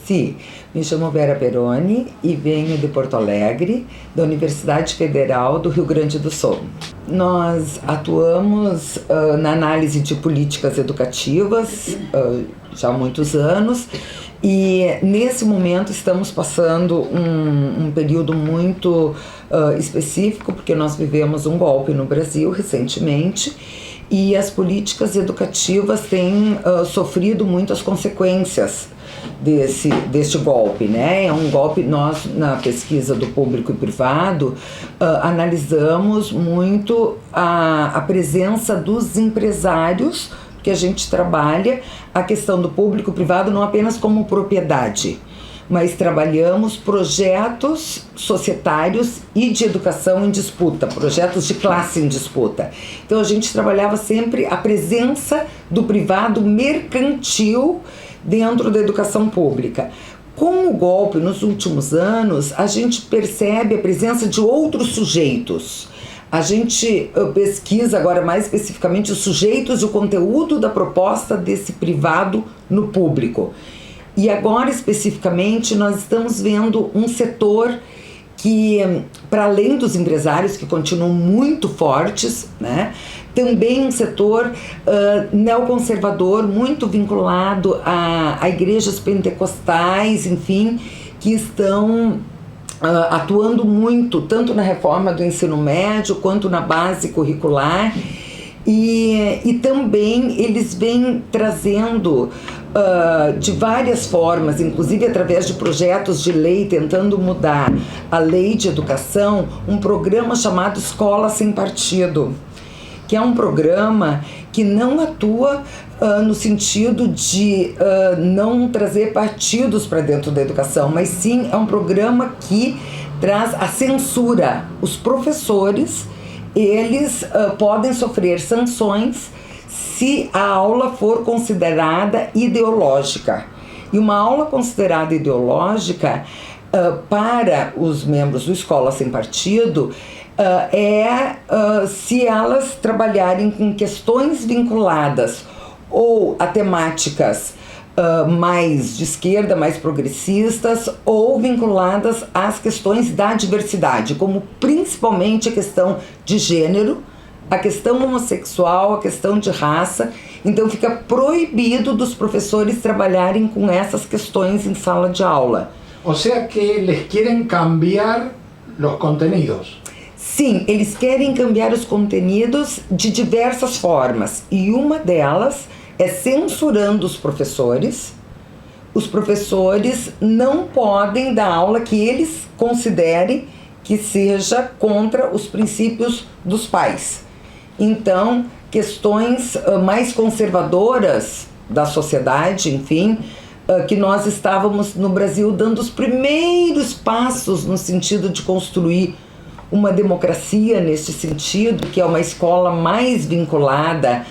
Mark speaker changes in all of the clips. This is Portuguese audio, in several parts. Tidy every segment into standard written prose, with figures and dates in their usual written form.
Speaker 1: Sim, me chamo Vera Peroni e venho de Porto Alegre, da Universidade Federal do Rio Grande do Sul. Nós atuamos na análise de políticas educativas já há muitos anos e nesse momento estamos passando um período muito específico, porque nós vivemos um golpe no Brasil recentemente e as políticas educativas têm sofrido muitas consequências deste golpe, né? É um golpe. Nós, na pesquisa do público e privado, analisamos muito a presença dos empresários, que a gente trabalha a questão do público e privado não apenas como propriedade, mas trabalhamos projetos societários e de educação em disputa, projetos de classe em disputa. Então a gente trabalhava sempre a presença do privado mercantil dentro da educação pública. Com o golpe nos últimos anos, a gente percebe a presença de outros sujeitos. A gente pesquisa agora mais especificamente os sujeitos e o conteúdo da proposta desse privado no público. E agora, especificamente, nós estamos vendo um setor que, para além dos empresários, que continuam muito fortes, né, também um setor neoconservador, muito vinculado a igrejas pentecostais, enfim, que estão atuando muito, tanto na reforma do ensino médio, quanto na base curricular. E também eles vêm trazendo de várias formas, inclusive através de projetos de lei, tentando mudar a lei de educação, um programa chamado Escola Sem Partido, que é um programa que não atua no sentido de não trazer partidos para dentro da educação, mas sim é um programa que traz a censura. Os professores, eles podem sofrer sanções se a aula for considerada ideológica. E uma aula considerada ideológica, para os membros do Escola Sem Partido, se elas trabalharem com questões vinculadas ou a temáticas mais de esquerda, mais progressistas, ou vinculadas às questões da diversidade, como principalmente a questão de gênero, a questão homossexual, a questão de raça. Então fica proibido dos professores trabalharem com essas questões em sala de aula.
Speaker 2: O sea que les quieren cambiar los contenidos.
Speaker 1: Sim, eles querem cambiar os conteúdos de diversas formas, e uma delas é censurando os professores. Os professores não podem dar aula que eles considerem que seja contra os princípios dos pais. Então, questões mais conservadoras da sociedade, enfim, que nós estávamos no Brasil dando os primeiros passos no sentido de construir uma democracia nesse sentido, que é uma escola mais vinculada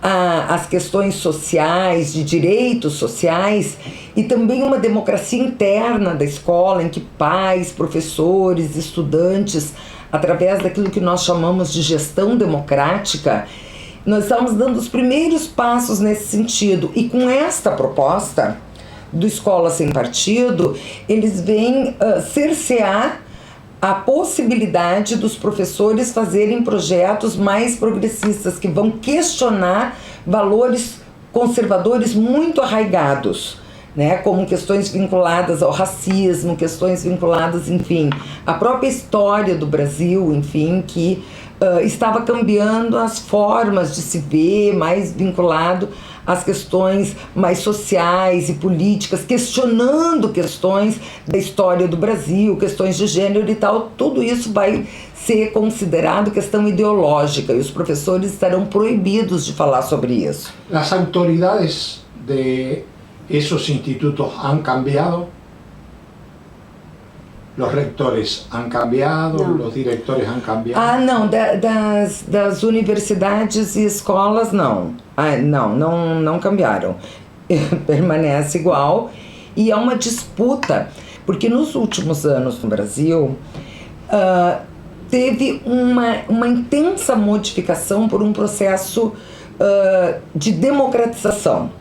Speaker 1: às questões sociais, de direitos sociais, e também uma democracia interna da escola, em que pais, professores, estudantes, através daquilo que nós chamamos de gestão democrática, nós estamos dando os primeiros passos nesse sentido. E com esta proposta do Escola Sem Partido, eles vêm cercear a possibilidade dos professores fazerem projetos mais progressistas, que vão questionar valores conservadores muito arraigados, né, como questões vinculadas ao racismo, questões vinculadas, enfim, à própria história do Brasil, enfim, que estava cambiando as formas de se ver, mais vinculado às questões mais sociais e políticas, questionando questões da história do Brasil, questões de gênero e tal. Tudo isso vai ser considerado questão ideológica, e os professores estarão proibidos de falar sobre isso.
Speaker 2: As autoridades de esos institutos han cambiado? Los rectores han cambiado,
Speaker 1: não.
Speaker 2: Los diretores han cambiado?
Speaker 1: Não, das universidades e escolas não. Não cambiaram. Permanece igual, e é uma disputa, porque nos últimos anos no Brasil teve uma intensa modificação por um processo de democratização.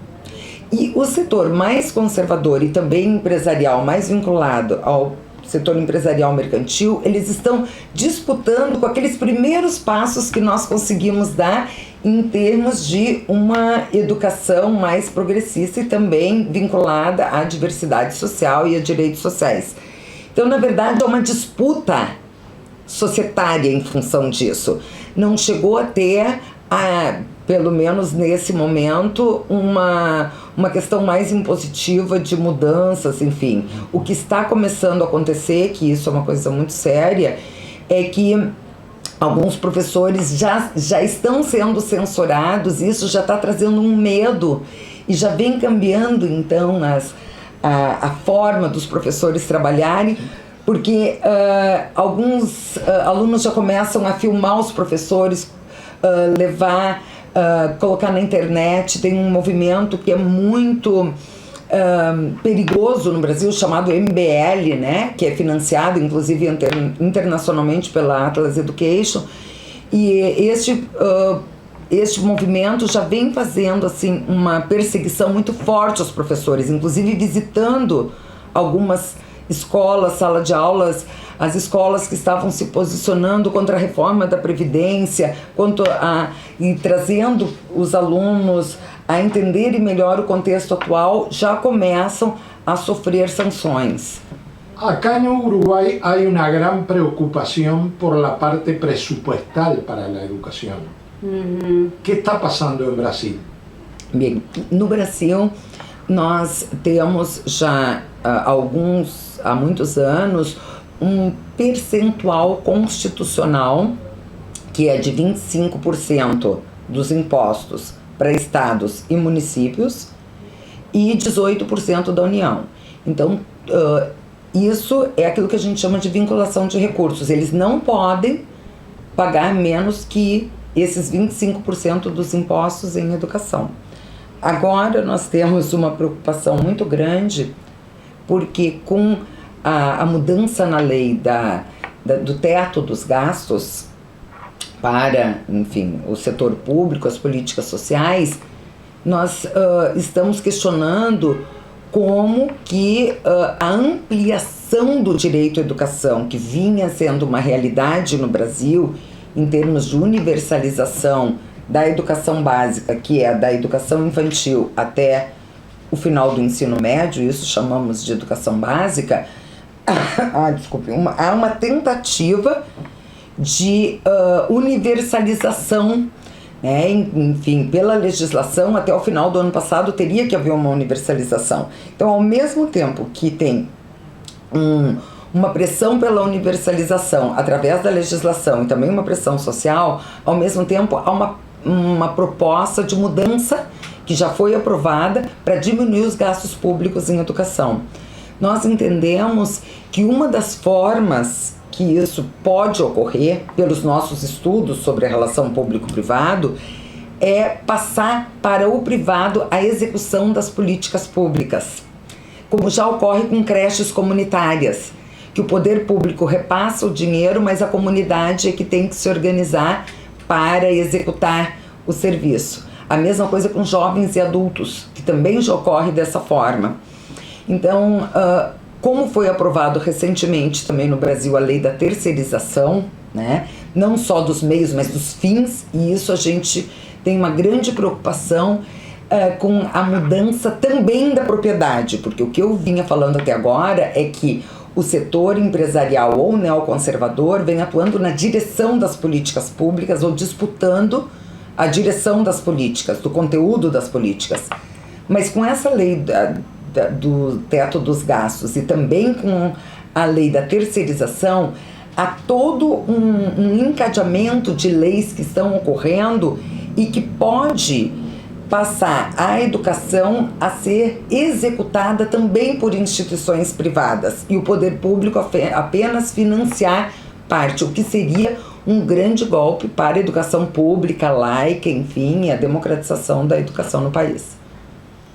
Speaker 1: E o setor mais conservador e também empresarial, mais vinculado ao setor empresarial mercantil, eles estão disputando com aqueles primeiros passos que nós conseguimos dar em termos de uma educação mais progressista e também vinculada à diversidade social e a direitos sociais. Então, na verdade, é uma disputa societária em função disso. Não chegou a ter, pelo menos nesse momento, uma questão mais impositiva de mudanças, enfim. O que está começando a acontecer, que isso é uma coisa muito séria, é que alguns professores já estão sendo censurados, e isso já está trazendo um medo e já vem cambiando, então, a forma dos professores trabalharem, porque alguns alunos já começam a filmar os professores, colocar na internet. Tem um movimento que é muito perigoso no Brasil, chamado MBL, né? Que é financiado inclusive internacionalmente pela Atlas Education, e este movimento já vem fazendo assim uma perseguição muito forte aos professores, inclusive visitando algumas escolas, sala de aulas, as escolas que estavam se posicionando contra a reforma da Previdência, e trazendo os alunos a entenderem melhor o contexto atual, já começam a sofrer sanções.
Speaker 2: Acá no Uruguay hay una gran preocupación por la parte presupuestal para la educación. ¿Qué está pasando en Brasil?
Speaker 1: Bem, no Brasil nós temos já há muitos anos um percentual constitucional que é de 25% dos impostos para estados e municípios e 18% da União. Então, isso é aquilo que a gente chama de vinculação de recursos. Eles não podem pagar menos que esses 25% dos impostos em educação. Agora nós temos uma preocupação muito grande, porque com a mudança na lei do teto dos gastos para, enfim, o setor público, as políticas sociais, nós estamos questionando como que a ampliação do direito à educação, que vinha sendo uma realidade no Brasil, em termos de universalização da educação básica, que é da educação infantil até o final do ensino médio, isso chamamos de educação básica, há uma tentativa de universalização, né? Enfim, pela legislação, até o final do ano passado teria que haver uma universalização. Então, ao mesmo tempo que tem uma pressão pela universalização através da legislação e também uma pressão social, ao mesmo tempo há uma proposta de mudança que já foi aprovada para diminuir os gastos públicos em educação. Nós entendemos que uma das formas que isso pode ocorrer, pelos nossos estudos sobre a relação público-privado, é passar para o privado a execução das políticas públicas, como já ocorre com creches comunitárias, que o poder público repassa o dinheiro, mas a comunidade é que tem que se organizar para executar o serviço. A mesma coisa com jovens e adultos, que também já ocorre dessa forma. Então, como foi aprovado recentemente também no Brasil a lei da terceirização, né? Não só dos meios, mas dos fins, e isso a gente tem uma grande preocupação com a mudança também da propriedade, porque o que eu vinha falando até agora é que o setor empresarial ou neoconservador vem atuando na direção das políticas públicas ou disputando a direção das políticas, do conteúdo das políticas. Mas com essa lei do teto dos gastos e também com a lei da terceirização, há todo um encadeamento de leis que estão ocorrendo e que pode passar a educação a ser executada também por instituições privadas e o poder público apenas financiar parte, o que seria um grande golpe para a educação pública, laica, enfim, a democratização da educação no país.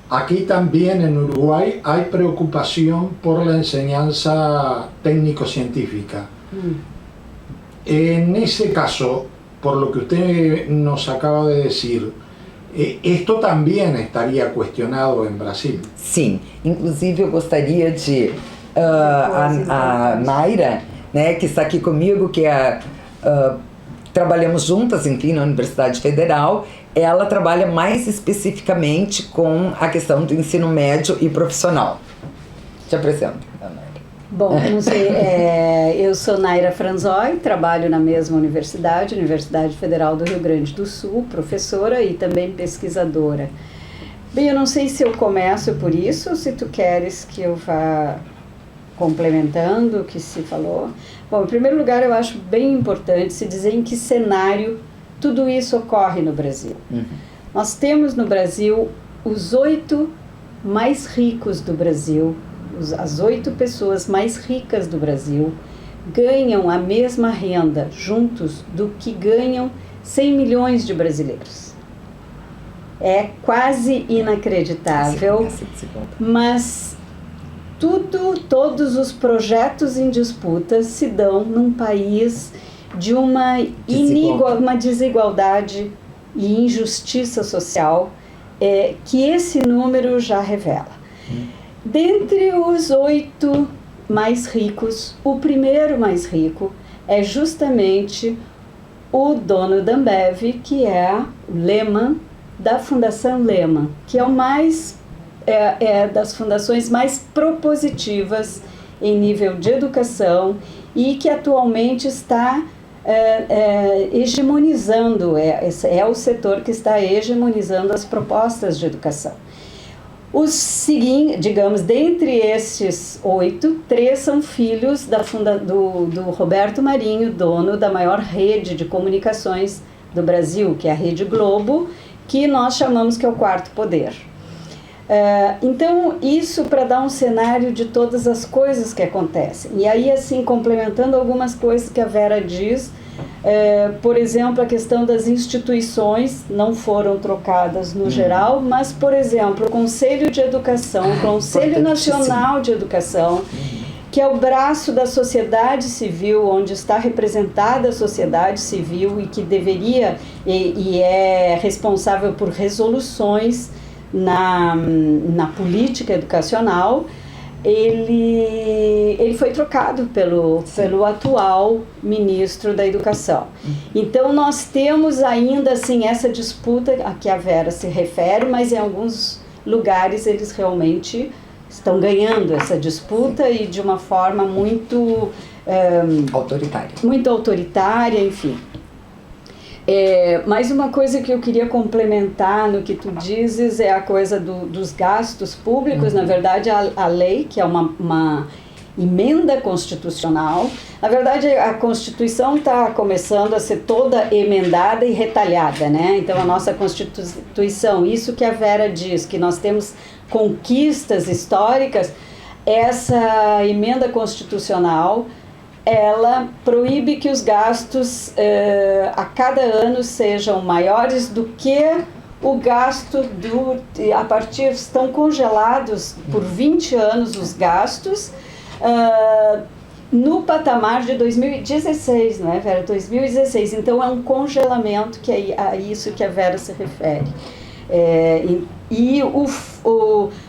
Speaker 2: Aquí también en Uruguay hay preocupación por la enseñanza técnico-científica. En ese caso, por lo que usted nos acaba de decir, Esto también estaría cuestionado en Brasil.
Speaker 1: Sim, inclusive eu gostaria de a Naira, né, que está aqui comigo, que trabalhamos juntas, enfim, na Universidade Federal. Ela trabalha mais especificamente com a questão do ensino médio e profissional. Te apresento, Naira.
Speaker 3: Bom, não sei, eu sou Naira Franzói, trabalho na mesma universidade, Universidade Federal do Rio Grande do Sul, professora e também pesquisadora. Bem, eu não sei se eu começo por isso, ou se tu queres que eu vá complementando o que se falou. Bom, em primeiro lugar, eu acho bem importante se dizer em que cenário tudo isso ocorre no Brasil. Nós temos no Brasil os 8 mais ricos do Brasil, as 8 pessoas mais ricas do Brasil ganham a mesma renda juntos do que ganham 100 milhões de brasileiros. É quase inacreditável, mas todos os projetos em disputa se dão num país de uma desigualdade e injustiça social que esse número já revela. Dentre os 8 mais ricos, o primeiro mais rico é justamente o dono da Ambev, que é o Lehman, da Fundação Lehman, que é o das fundações mais propositivas em nível de educação e que atualmente está hegemonizando, é o setor que está hegemonizando as propostas de educação. Digamos, dentre estes 8, 3 são filhos do Roberto Marinho, dono da maior rede de comunicações do Brasil, que é a Rede Globo, que nós chamamos que é o quarto poder. Então, isso para dar um cenário de todas as coisas que acontecem. E aí, assim, complementando algumas coisas que a Vera diz, por exemplo, a questão das instituições não foram trocadas no geral, mas, por exemplo, o Conselho de Educação, o Conselho Nacional de Educação, que é o braço da sociedade civil, onde está representada a sociedade civil e que deveria e é responsável por resoluções na política educacional, ele foi trocado pelo atual ministro da Educação. Então nós temos ainda assim essa disputa a que a Vera se refere, mas em alguns lugares eles realmente estão ganhando essa disputa e de uma forma muito autoritária, enfim. Mais uma coisa que eu queria complementar no que tu dizes é a coisa dos gastos públicos. Na verdade, a lei, que é uma emenda constitucional, na verdade a Constituição está começando a ser toda emendada e retalhada, né? Então a nossa Constituição, isso que a Vera diz, que nós temos conquistas históricas, essa emenda constitucional ela proíbe que os gastos a cada ano sejam maiores do que o gasto estão congelados por 20 anos os gastos no patamar de 2016, não é, Vera? 2016, então é um congelamento que é a isso que a Vera se refere.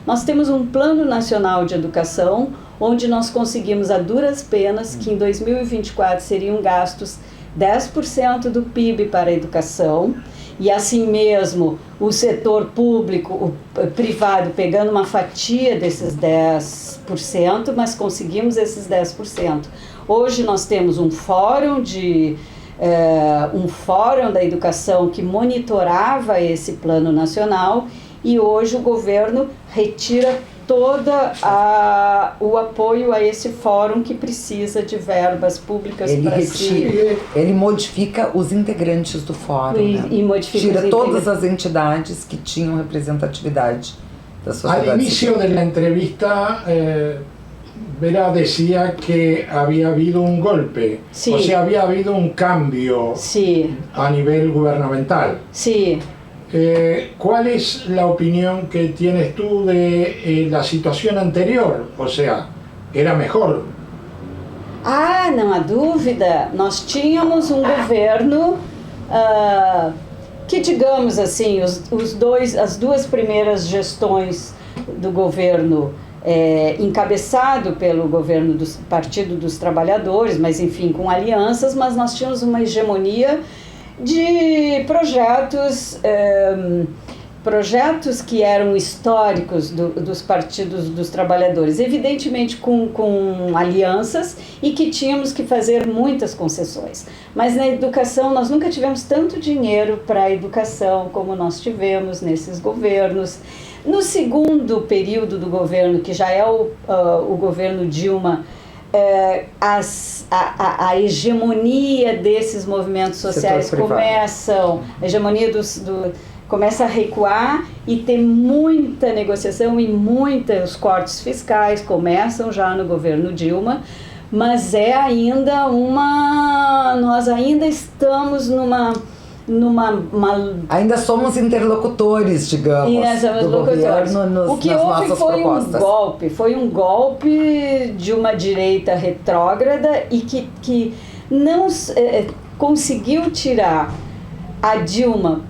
Speaker 3: Nós temos um Plano Nacional de Educação, onde nós conseguimos a duras penas que em 2024 seriam gastos 10% do PIB para a educação, e assim mesmo o setor público, o privado, pegando uma fatia desses 10%, mas conseguimos esses 10%. Hoje nós temos um fórum da educação que monitorava esse plano nacional, e hoje o governo retira todo o apoio a esse fórum que precisa de verbas públicas para si.
Speaker 1: Ele modifica os integrantes do fórum,
Speaker 3: e modifica
Speaker 1: tira todas as entidades que tinham representatividade da sociedade.
Speaker 2: Al inicio de la entrevista, Vera decía que había habido un golpe,
Speaker 3: sí.
Speaker 2: O sea, había habido un cambio, sí, a nivel gubernamental.
Speaker 3: Sí.
Speaker 2: ¿Cuál es la opinión que tienes tú de la situación anterior? O sea, ¿era mejor?
Speaker 3: Não há dúvida. Nós tínhamos um governo que digamos assim, as duas primeiras gestões do governo encabeçado pelo governo do Partido dos Trabalhadores, mas enfim, com alianças, mas nós tínhamos uma hegemonia de projetos que eram históricos dos partidos dos trabalhadores, evidentemente com alianças e que tínhamos que fazer muitas concessões. Mas na educação nós nunca tivemos tanto dinheiro para a educação como nós tivemos nesses governos. No segundo período do governo, que já é o governo Dilma, a hegemonia desses movimentos sociais começa a recuar e ter muita negociação e muitos cortes fiscais começam já no governo Dilma, mas nós ainda estamos
Speaker 1: ainda somos interlocutores, digamos, do governo
Speaker 3: o que houve foi um golpe de uma direita retrógrada e que não conseguiu tirar a Dilma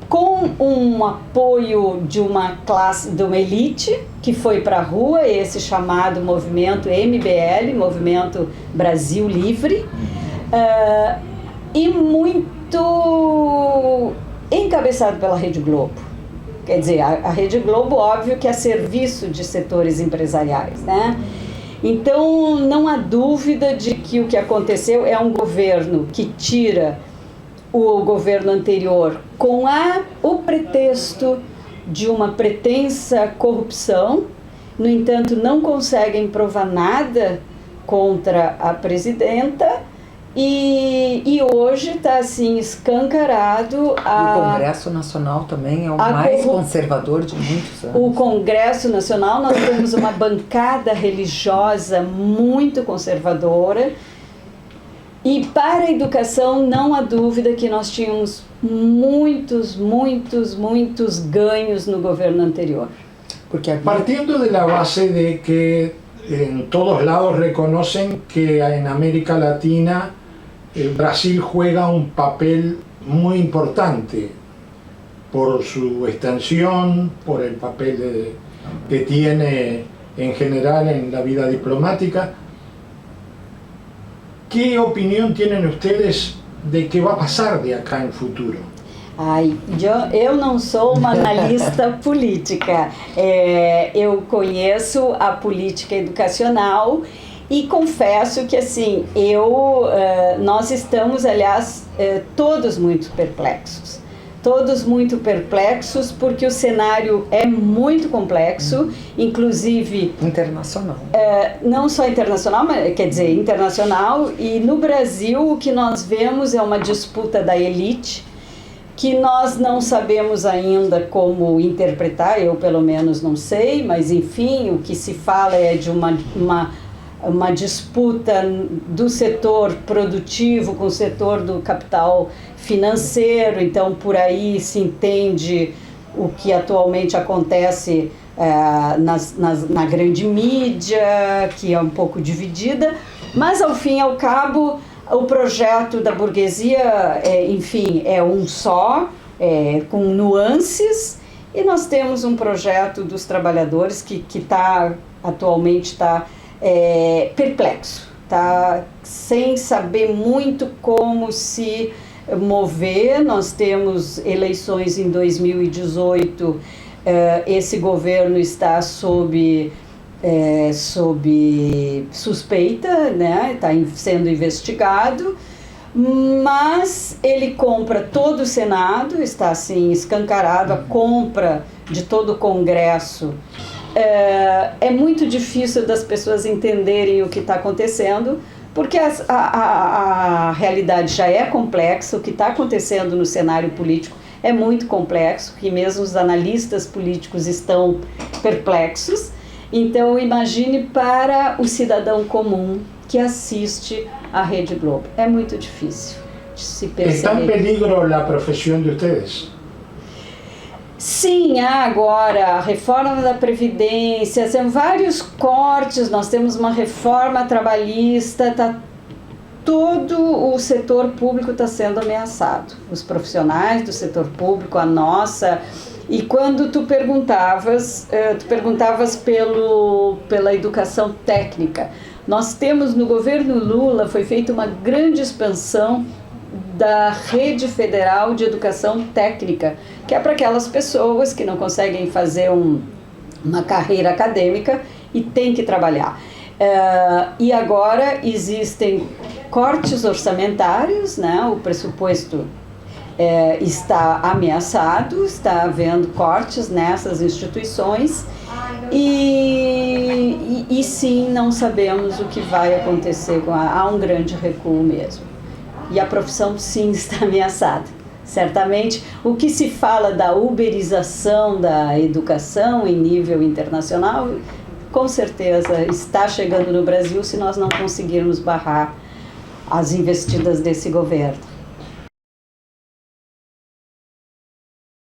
Speaker 3: com um apoio de uma classe, de uma elite que foi para a rua, esse chamado movimento MBL, Movimento Brasil Livre, e muito encabeçado pela Rede Globo. Quer dizer, a Rede Globo, óbvio que é serviço de setores empresariais, né? Então, não há dúvida de que o que aconteceu é um governo que tira o governo anterior com o pretexto de uma pretensa corrupção, no entanto, não conseguem provar nada contra a presidenta. E hoje está assim escancarado.
Speaker 1: O Congresso Nacional também é o mais conservador de muitos anos.
Speaker 3: O Congresso Nacional, nós temos uma bancada religiosa muito conservadora. E para a educação, não há dúvida que nós tínhamos muitos ganhos no governo anterior.
Speaker 2: Partiendo de la base de que en todos lados reconocen que en América Latina Brasil juega un papel muy importante por su extensión, por el papel que tiene en general en la vida diplomática. ¿Qué opinión tienen ustedes de qué va a pasar de acá en futuro?
Speaker 3: Eu não sou uma analista política, eu conheço a política educacional e confesso que assim, nós estamos, aliás, todos muito perplexos. Porque o cenário é muito complexo, inclusive...
Speaker 1: Internacional.
Speaker 3: Não só internacional, mas quer dizer, internacional. E no Brasil o que nós vemos é uma disputa da elite, que nós não sabemos ainda como interpretar, eu pelo menos não sei, mas enfim, o que se fala é de uma disputa do setor produtivo com o setor do capital financeiro, então por aí se entende o que atualmente acontece na grande mídia, que é um pouco dividida, mas ao fim e ao cabo o projeto da burguesia, enfim, é um só, com nuances, e nós temos um projeto dos trabalhadores que atualmente está perplexo, está sem saber muito como se mover. Nós temos eleições em 2018, esse governo está sob suspeita, né? Está sendo investigado, mas ele compra todo o Senado, está assim escancarado a compra de todo o Congresso. É muito difícil das pessoas entenderem o que está acontecendo, porque a realidade já é complexa, o que está acontecendo no cenário político é muito complexo, que mesmo os analistas políticos estão perplexos. Então, imagine para o cidadão comum que assiste à Rede Globo. É muito difícil de se perceber.
Speaker 2: ¿Está en peligro la profesión de ustedes?
Speaker 3: Sim, agora a reforma da Previdência, são vários cortes, nós temos uma reforma trabalhista, está todo o setor público está sendo ameaçado. Os profissionais do setor público, a nossa... E quando tu perguntavas pela educação técnica, nós temos no governo Lula, foi feita uma grande expansão da Rede Federal de Educação Técnica, que é para aquelas pessoas que não conseguem fazer uma carreira acadêmica e têm que trabalhar. E agora existem cortes orçamentários, né? O pressuposto está ameaçado, está havendo cortes nessas instituições e sim, não sabemos o que vai acontecer, há um grande recuo mesmo. E a profissão sim está ameaçada. Certamente, o que se fala da uberização da educação em nível internacional, com certeza está chegando no Brasil se nós não conseguirmos barrar as investidas desse governo.